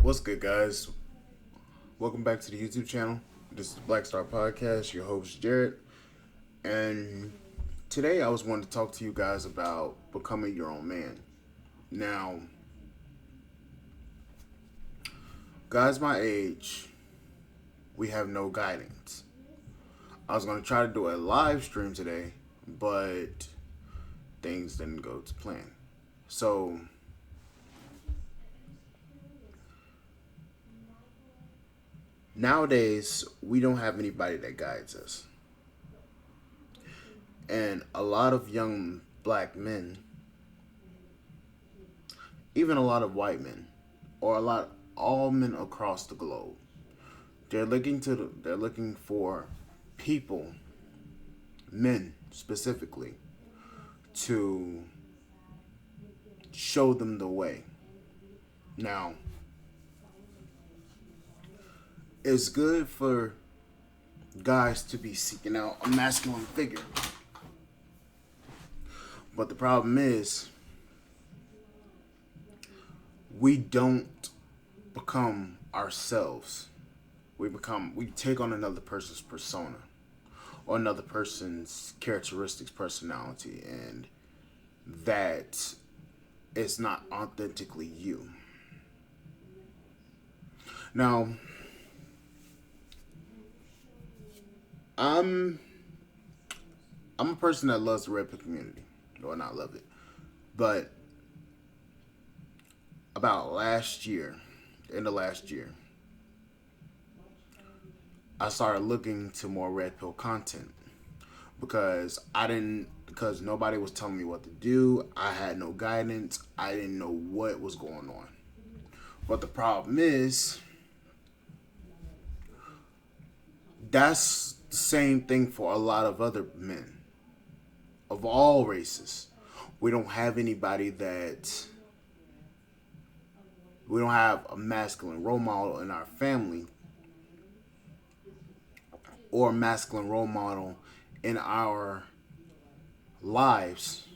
What's good, guys? Welcome back to the YouTube channel. This is the Black Star Podcast. Your host Jared, and today I was wanting to talk to you guys about becoming your own man. Now, guys my age, we have no guidance. I was going to try to do a live stream today, but things didn't go to plan. So nowadays, we don't have anybody that guides us. And a lot of young black men, even a lot of white men, or all men across the globe, they're looking for people, men specifically, to show them the way. Now, it's good for guys to be seeking out a masculine figure. But the problem is, we don't become ourselves. We take on another person's persona or another person's characteristics, personality, and that is not authentically you. Now, I'm a person that loves the red pill community. Or not love it. But about end of last year, I started looking to more red pill content because nobody was telling me what to do. I had no guidance. I didn't know what was going on. But the problem is, that's the same thing for a lot of other men of all races. We don't have a masculine role model in our family or a masculine role model in our lives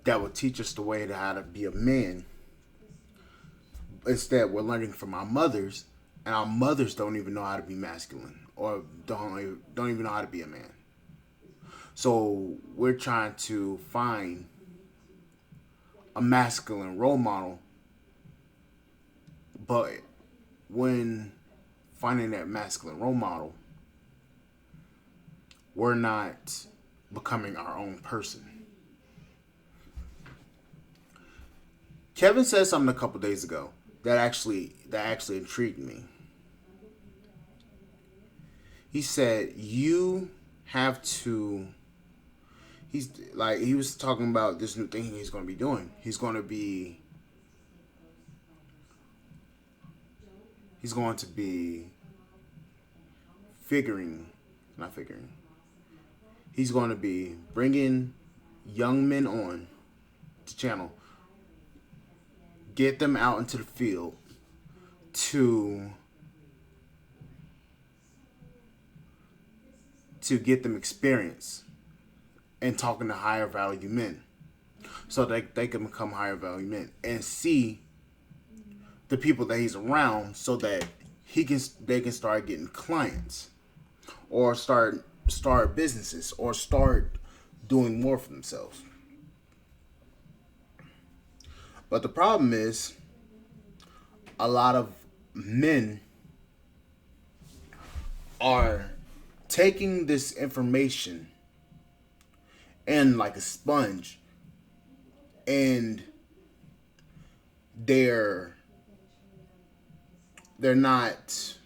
that would teach us the way to how to be a man. Instead, we're learning from our mothers, and our mothers don't even know how to be masculine or don't even know how to be a man. So we're trying to find a masculine role model, but when finding that masculine role model, we're not becoming our own person. Kevin said something a couple days ago that actually intrigued me. He said you have to. He was talking about this new thing he's going to be doing. He's going to be He's going to be bringing young men on the channel, get them out into the field to get them experience and talking to higher value men so that they can become higher value men and see the people that he's around so that they can start getting clients or start businesses or start doing more for themselves. But the problem is, a lot of men are taking this information and like a sponge, and they're not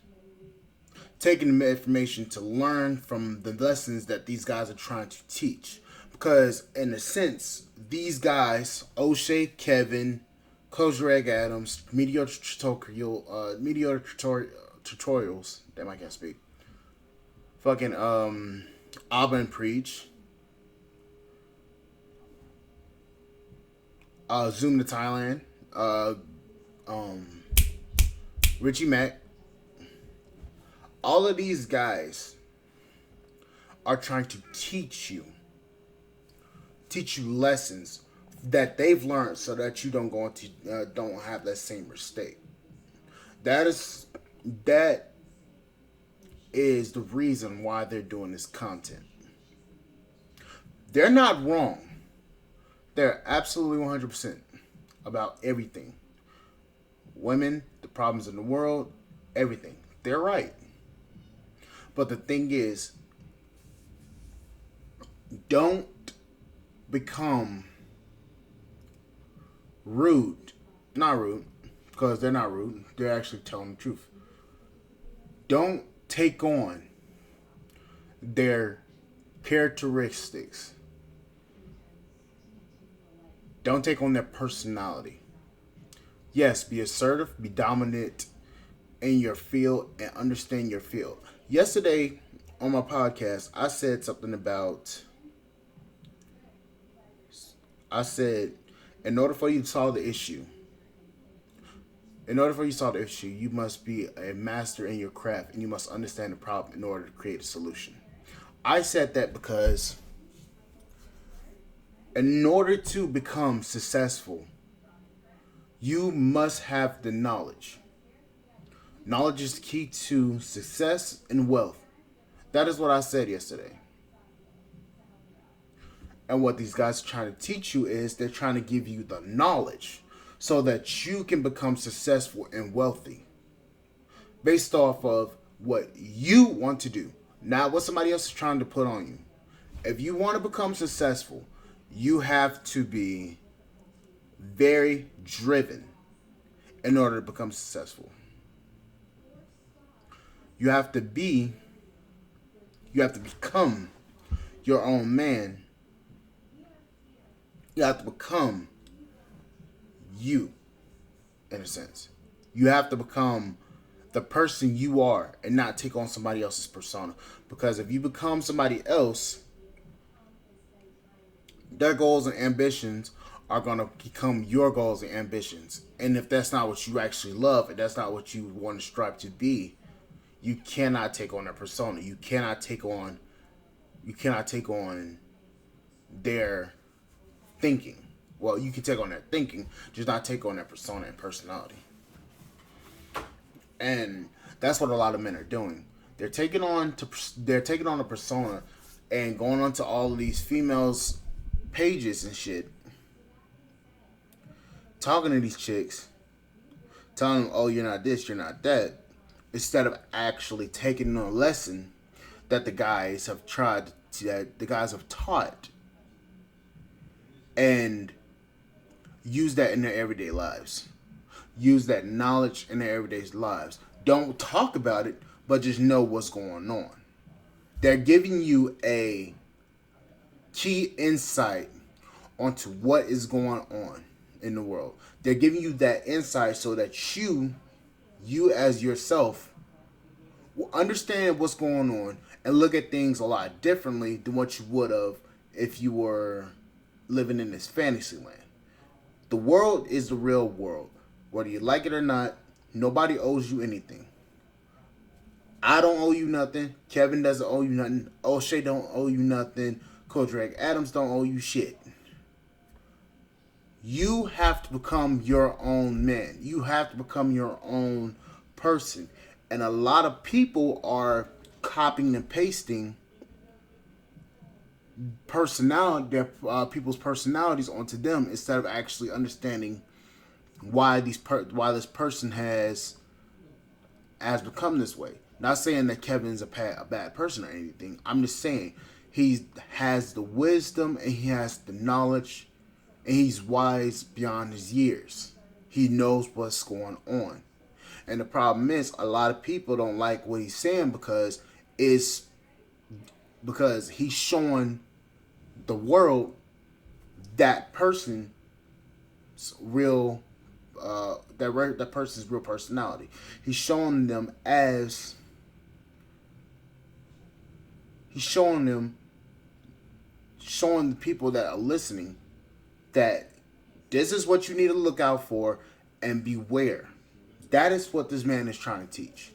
taking the information to learn from the lessons that these guys are trying to teach. Because in a sense, these guys, O'Shea, Kevin, Kozareg Adams, Meteor Tutorials, damn, I can't speak. Fucking Abba Preach, Zoom to Thailand, Richie Mack. All of these guys are trying to teach you lessons that they've learned so that you don't have that same mistake. That is that is the reason why they're doing this content. They're not wrong. They're absolutely 100% about everything. Women, the problems in the world, everything. They're right. But the thing is, don't become rude. Not rude, because they're not rude. They're actually telling the truth. Don't take on their characteristics. Don't take on their personality. Yes, be assertive, be dominant in your field, and understand your field. Yesterday on my podcast, I said something about. I said, in order for you to solve the issue, you must be a master in your craft and you must understand the problem in order to create a solution. I said that because in order to become successful, you must have the knowledge. Knowledge is the key to success and wealth. That is what I said yesterday. And what these guys are trying to teach you is they're trying to give you the knowledge so that you can become successful and wealthy based off of what you want to do, not what somebody else is trying to put on you. If you want to become successful, you have to be very driven in order to become successful. You have to become your own man. You have to become you, in a sense. You have to become the person you are and not take on somebody else's persona. Because if you become somebody else, their goals and ambitions are going to become your goals and ambitions. And if that's not what you actually love, and that's not what you want to strive to be, you cannot take on their persona. You cannot take on their thinking. Well, you can take on their thinking, just not take on their persona and personality. And that's what a lot of men are doing. They're taking on a persona and going onto all of these females' pages and shit, talking to these chicks, telling them, "Oh, you're not this, you're not that," instead of actually taking a lesson that the guys have taught, and use that in their everyday lives. Use that knowledge in their everyday lives. Don't talk about it, but just know what's going on. They're giving you a key insight onto what is going on in the world. They're giving you that insight so that you as yourself, will understand what's going on and look at things a lot differently than what you would have if you were living in this fantasy land. The world is the real world. Whether you like it or not, nobody owes you anything. I don't owe you nothing. Kevin doesn't owe you nothing. O'Shea don't owe you nothing. Coach Greg Adams don't owe you shit. You have to become your own man. You have to become your own person. And a lot of people are copying and pasting people's personalities onto them instead of actually understanding why this person has become this way. Not saying that Kevin's a bad person or anything. I'm just saying he has the wisdom and he has the knowledge and he's wise beyond his years. He knows what's going on. And the problem is a lot of people don't like what he's saying because he's showing the world that person's real that person's real personality. He's showing the people that are listening that this is what you need to look out for and beware. That is what this man is trying to teach.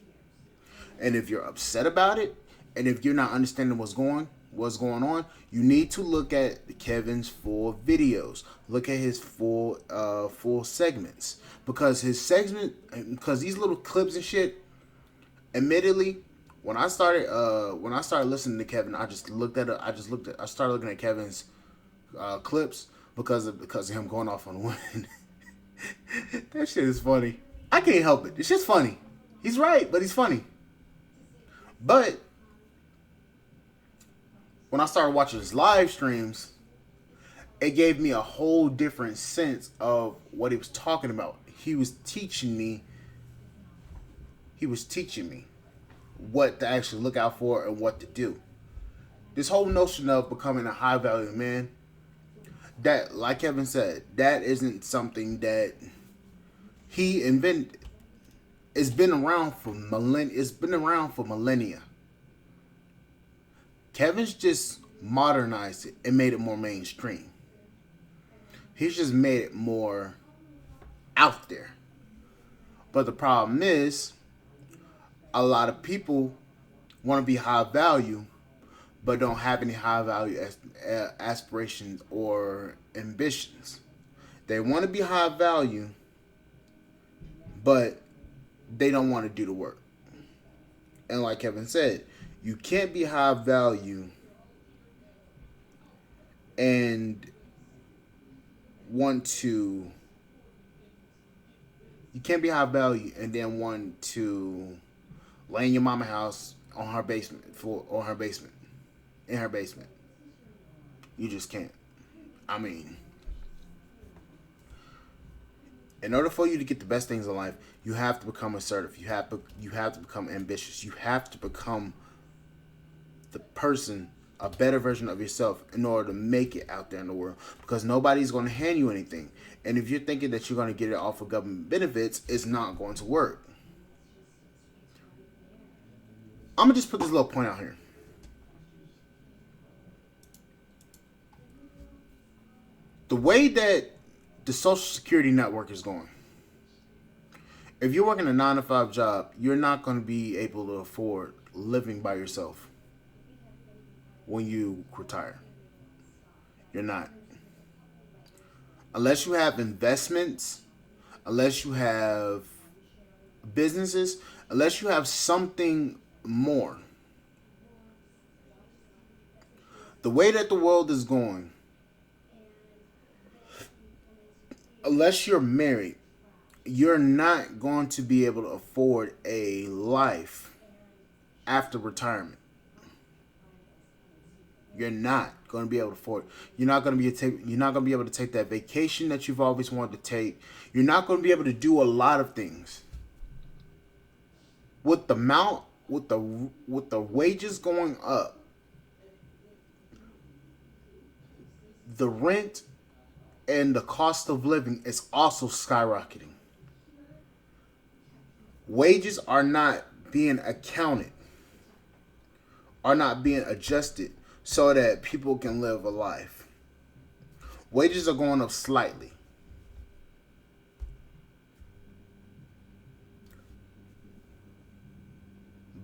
And if you're upset about it, and if you're not understanding what's going, what's going on, you need to look at Kevin's full videos. Look at his full segments, because because these little clips and shit. Admittedly, when I started listening to Kevin, I started looking at Kevin's clips because of him going off on women. That shit is funny. I can't help it. It's just funny. He's right, but he's funny. But when I started watching his live streams, it gave me a whole different sense of what he was talking about. He was teaching me what to actually look out for and what to do. This whole notion of becoming a high value man, that, like Kevin said, that isn't something that he invented. It's been around for millennia. Kevin's just modernized it and made it more mainstream. He's just made it more out there. But the problem is, a lot of people want to be high value, but don't have any high value aspirations or ambitions. They want to be high value, but they don't want to do the work. And like Kevin said, you can't be high value and then want to lay in your mama's house in her basement. You just can't. I mean, in order for you to get the best things in life, you have to become assertive. You have to become ambitious. You have to become the person, a better version of yourself, in order to make it out there in the world. Because nobody's going to hand you anything. And if you're thinking that you're going to get it off of government benefits, it's not going to work. I'm going to just put this little point out here. The way that the Social Security network is going, if you're working a 9-to-5 job, you're not going to be able to afford living by yourself when you retire. You're not. Unless you have investments, unless you have businesses, unless you have something more. The way that the world is going, unless you're married, you're not going to be able to afford a life after retirement. You're not going to be able to afford it. You're not going to be able to take that vacation that you've always wanted to take. You're not going to be able to do a lot of things. With the wages going up, the rent and the cost of living is also skyrocketing. Wages are not being accounted, are not being adjusted so that people can live a life. Wages are going up slightly.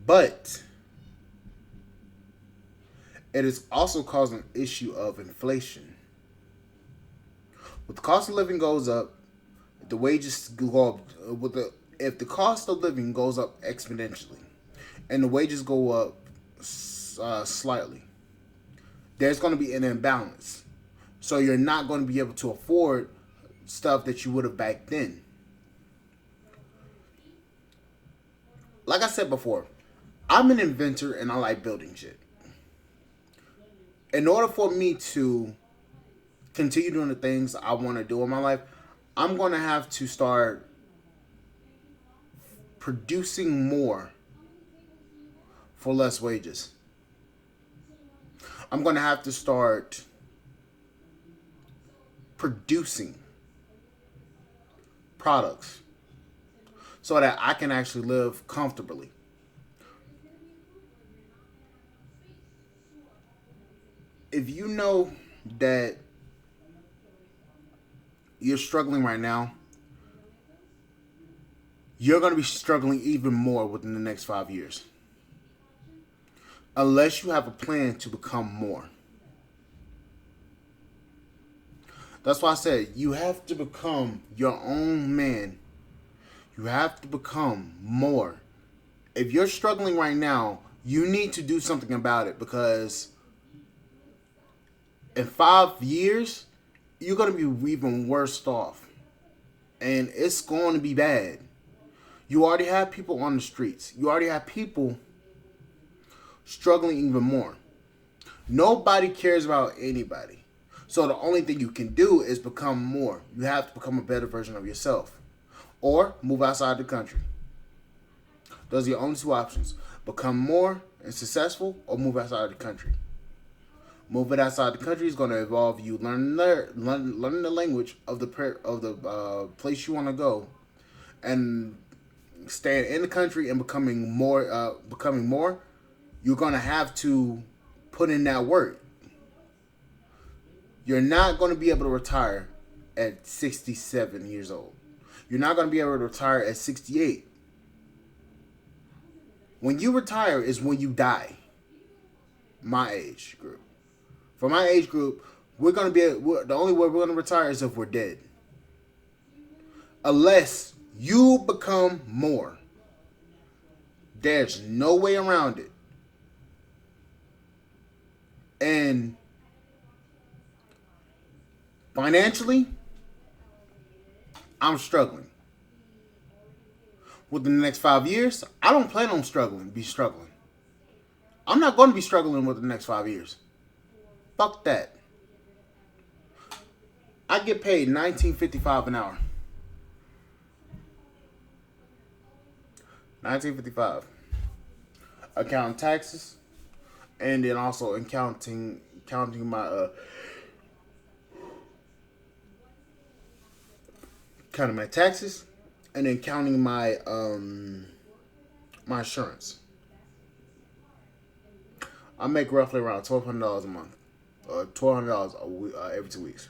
But it is also causing an issue of inflation. With the cost of living goes up, the wages go up. If the cost of living goes up exponentially, and the wages go up slightly, there's going to be an imbalance. So you're not going to be able to afford stuff that you would have back then. Like I said before, I'm an inventor and I like building shit. In order for me to continue doing the things I want to do in my life, I'm going to have to start producing more for less wages. I'm going to have to start producing products so that I can actually live comfortably. If you know that you're struggling right now, you're going to be struggling even more within the next 5 years. unless you have a plan to become more. That's why I said you have to become your own man. You have to become more. If you're struggling right now, you need to do something about it, because in 5 years, you're going to be even worse off. And it's going to be bad. You already have people on the streets. You already have people struggling even more. Nobody cares about anybody. So the only thing you can do is become more. You have to become a better version of yourself. Or move outside the country. Those are your only two options. Become more and successful, or move outside the country. Moving outside the country is going to involve you learning the language of the place you want to go, and staying in the country and becoming more. You're going to have to put in that work. You're not going to be able to retire at 67 years old. You're not going to be able to retire at 68. When you retire is when you die. My age group. For my age group, the only way we're going to retire is if we're dead. Unless you become more. There's no way around it. And financially, I'm struggling. Within the next 5 years, I don't plan on be struggling. I'm not going to be struggling within the next 5 years. Fuck that. I get paid $19.55 an hour. $19.55. Accounting taxes, and then also counting my counting my taxes, and then counting my my insurance. I make roughly around $1,200 a month, $1,200 every 2 weeks.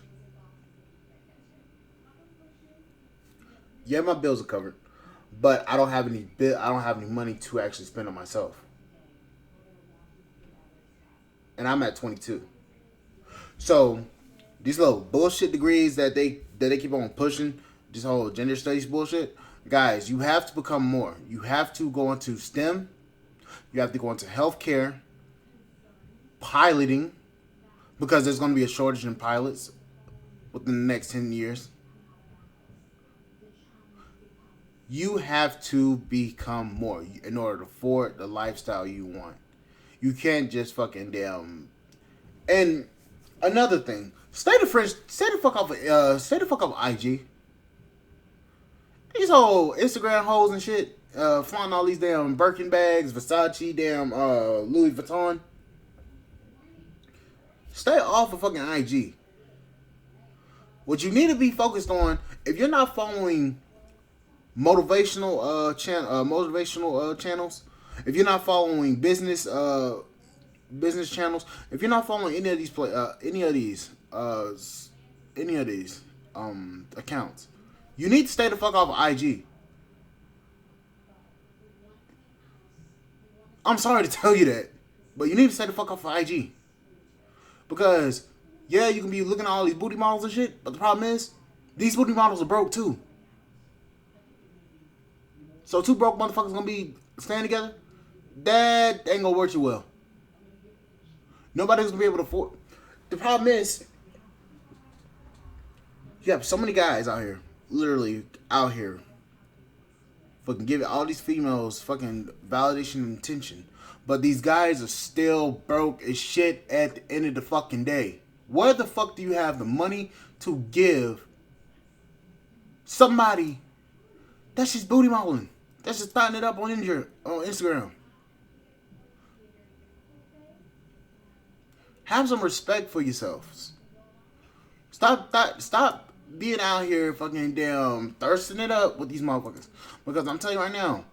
Yeah, my bills are covered, but I don't have any money to actually spend on myself, and I'm at 22. So these little bullshit degrees that they keep on pushing, this whole gender studies bullshit, guys, you have to become more. You have to go into STEM. You have to go into healthcare, piloting, because there's going to be a shortage in pilots within the next 10 years. You have to become more in order to afford the lifestyle you want. You can't just fucking damn. And another thing, stay the fuck off IG. These whole Instagram hoes and shit, flaunting all these damn Birkin bags, Versace, damn Louis Vuitton. Stay off of fucking IG. What you need to be focused on, if you're not following motivational channels, if you're not following business channels, if you're not following any of these accounts, you need to stay the fuck off of IG. I'm sorry to tell you that, but you need to stay the fuck off of IG. Because, yeah, you can be looking at all these booty models and shit, but the problem is, these booty models are broke too. So two broke motherfuckers gonna be staying together? That ain't gonna work too well. Nobody's gonna be able to afford. The problem is, you have so many guys out here, literally out here, fucking giving all these females fucking validation and attention. But these guys are still broke as shit at the end of the fucking day. Where the fuck do you have the money to give somebody that's just booty modeling? That's just starting it up on Instagram. Have some respect for yourselves. Stop being out here fucking damn thirsting it up with these motherfuckers. Because I'm telling you right now,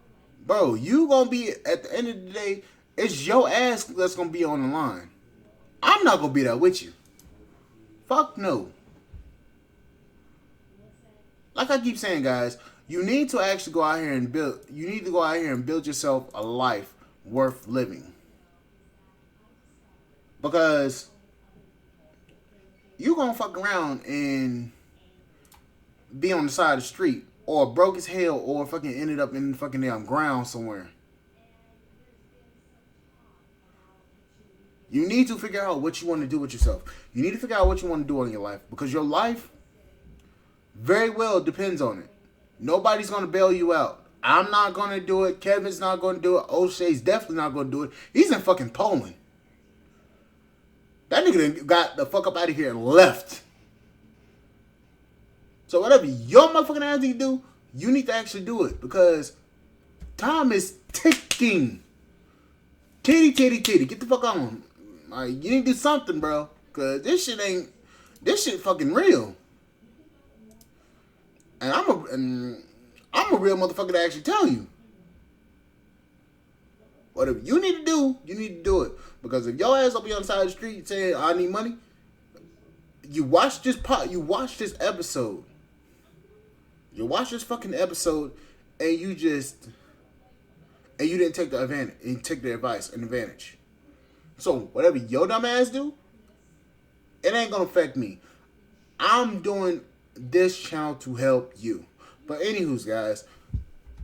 bro, you gonna be, at the end of the day, it's your ass that's gonna be on the line. I'm not gonna be there with you. Fuck no. Like I keep saying, guys, you need to actually go out here and build yourself a life worth living. Because you gonna fuck around and be on the side of the street, or broke as hell, or fucking ended up in the fucking damn ground somewhere. You need to figure out what you want to do with yourself. You need to figure out what you want to do in your life, because your life very well depends on it. Nobody's gonna bail you out. I'm not gonna do it. Kevin's not gonna do it. O'Shea's definitely not gonna do it. He's in fucking Poland. That nigga done got the fuck up out of here and left. So whatever your motherfucking ass need to do, you need to actually do it, because time is ticking. Titty. Get the fuck on. Like, you need to do something, bro. Because this shit fucking real. And I'm a real motherfucker to actually tell you. Whatever you need to do, you need to do it. Because if your ass up on the side of the street saying, I need money, you watch this episode. You watch this fucking episode, and you didn't take the advantage, and take the advice and advantage. So whatever your dumb ass do, it ain't gonna affect me. I'm doing this channel to help you. But anywho's, guys,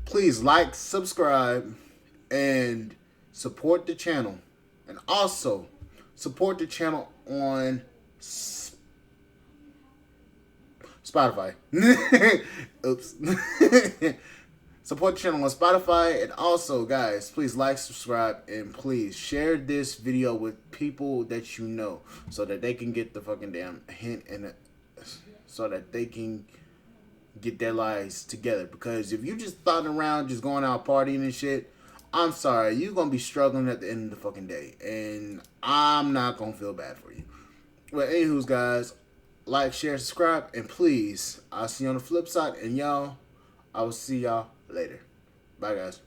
please like, subscribe, and support the channel. And also support the channel on Spotify. Oops. Support the channel on Spotify. And also, guys, please like, subscribe, and please share this video with people that you know, so that they can get the fucking damn hint, and so that they can get their lives together. Because if you just thought around just going out partying and shit, I'm sorry, you're going to be struggling at the end of the fucking day. And I'm not going to feel bad for you. But anywho's, guys, like, share, subscribe, and please, I'll see you on the flip side. And y'all, I will see y'all later. Bye, guys.